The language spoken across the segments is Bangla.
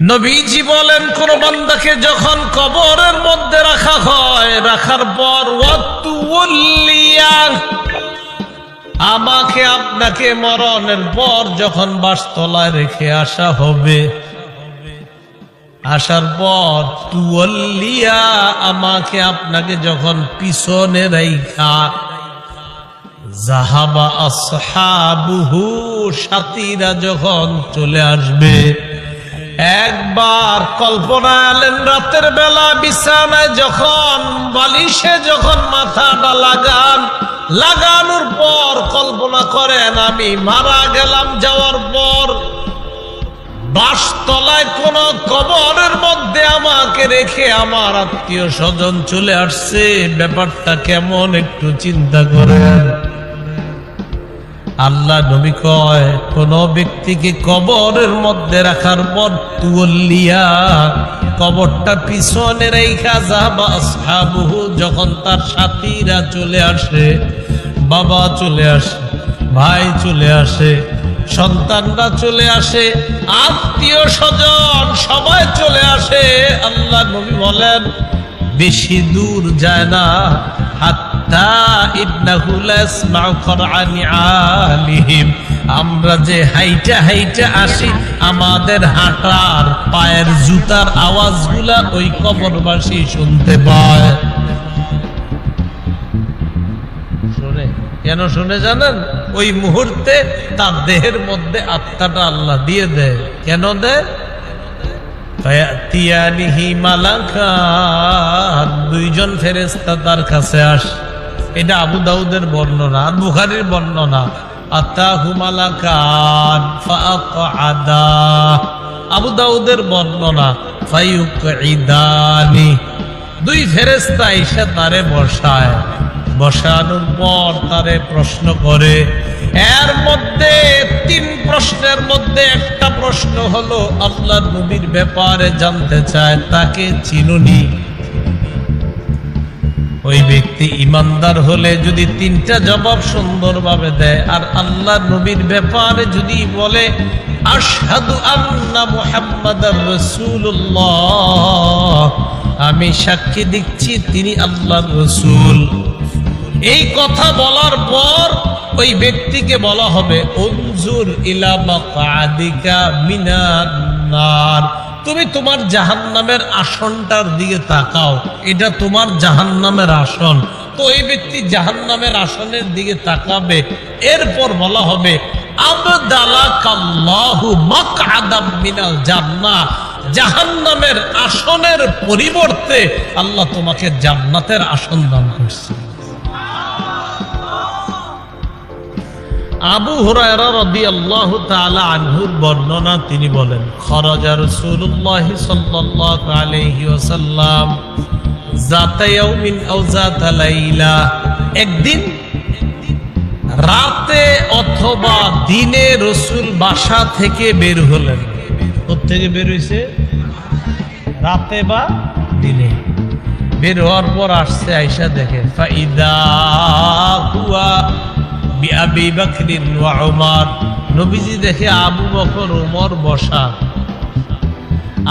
নবীজি বলেন, কোন বান্দাকে যখন কবরের মধ্যে রাখা হয়, রাখার পর আমাকে আপনাকে মরণের পর যখন বাসতলায় রেখে আসা হবে, আসার পর তুয়াল্লিয়া আমাকে আপনাকে যখন পিছনে রাইখা যাহাবা আসহাবুহু সাথীরা যখন চলে আসবে, একবার কল্পনা আলেন রাতের বেলা বিছানায় যখন বালিশে যখন মাথাটা লাগানোর পর কল্পনা করেন আমি মারা গেলাম, যাওয়ার পর বাসতলায় কোন কবরের মধ্যে আমাকে রেখে আমার আত্মীয় স্বজন চলে আসছে, ব্যাপারটা কেমন একটু চিন্তা করেন। আল্লাহ নবী কয়, কোন ব্যক্তিকে কবরের মধ্যে রাখার পর তুয়াল্লিয়া কবরটা পিছনে রেখা যাবা আসহাবুহু যখন তার সাথীরা চলে আসে, বাবা চলে আসে, ভাই চলে আসে, সন্তানরা চলে আসে, আত্মীয় স্বজন সবাই চলে আসে, আল্লাহ নবী বলেন বেশি দূর যায় না, আমরা যে হাইটা হাইটা আসি, আমাদের হাঁটার পায়ের জুতার আওয়াজগুলা ওই কবরবাসী শুনতে পায়। শুনে কেন শুনে জানেন? ওই মুহূর্তে তার দেহের মধ্যে আত্মাটা আল্লাহ দিয়ে দেয়। কেন দেয়? দুইজন ফেরেশতা তার কাছে আসে। এটা আবু দাউদের বর্ণনা আর বুখারীর বর্ণনা। আতাহু মালাকান ফাআকআদা, আবু দাউদের বর্ণনা ফায়ুকঈদানি, দুই ফেরেশতা এসে তারে বসায়, বসানোর পর তারে প্রশ্ন করে। এর মধ্যে তিন প্রশ্নের মধ্যে একটা প্রশ্ন হলো আল্লাহর নবীর ব্যাপারে জানতে চায়, তাকে চিনুনি? ওই ব্যক্তি ইমানদার হলে যদি তিনটা জবাব সুন্দরভাবে দেয়, আর আল্লাহর নবীর ব্যাপারে যদি বলে আশহাদু আন্না মুহাম্মাদার রাসূলুল্লাহ, আমি সাক্ষী দিচ্ছি তিনি আল্লাহর রাসূল, এই কথা বলার পর ওই ব্যক্তিকে বলা হবে উনজুর ইলা মাকআদিকা মিনান নার, তুমি তোমার জাহান্নামের আসনটার দিকে তাকাও, এটা তোমার জাহান্নামের আসন। তো এই ব্যক্তি জাহান্নামের আসনের দিকে তাকাবে। এরপর বলা হবে আবদালাকাল্লাহু মাকআদাম মিনাল জান্নাহ, জাহান্নামের আসনের পরিবর্তে আল্লাহ তোমাকে জান্নাতের আসন দান করছে। আবু হুরায়রা রাদিয়াল্লাহু তাআলা আনহুর বর্ণনা, তিনি বলেন খরাজা রাসূলুল্লাহ সাল্লাল্লাহু আলাইহি ওয়াসাল্লাম যাতা ইয়াউমিন আও যাতা লাইলা, একদিন রাতে অথবা দিনে রাসূল বাসা থেকে বের হলেন। কোথা থেকে বের হইছে? রাতে বা দিনে। বের হওয়ার পর আসছে, আয়েশা দেখে ফাইদা হুয়া আবু বকর ওয়া উমর, নবীজি দেখে আবু বকর উমর বসা।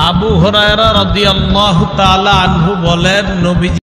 আবু হুরায়রা রাদিয়াল্লাহু তাআলা আনহু বলেন, নবীজি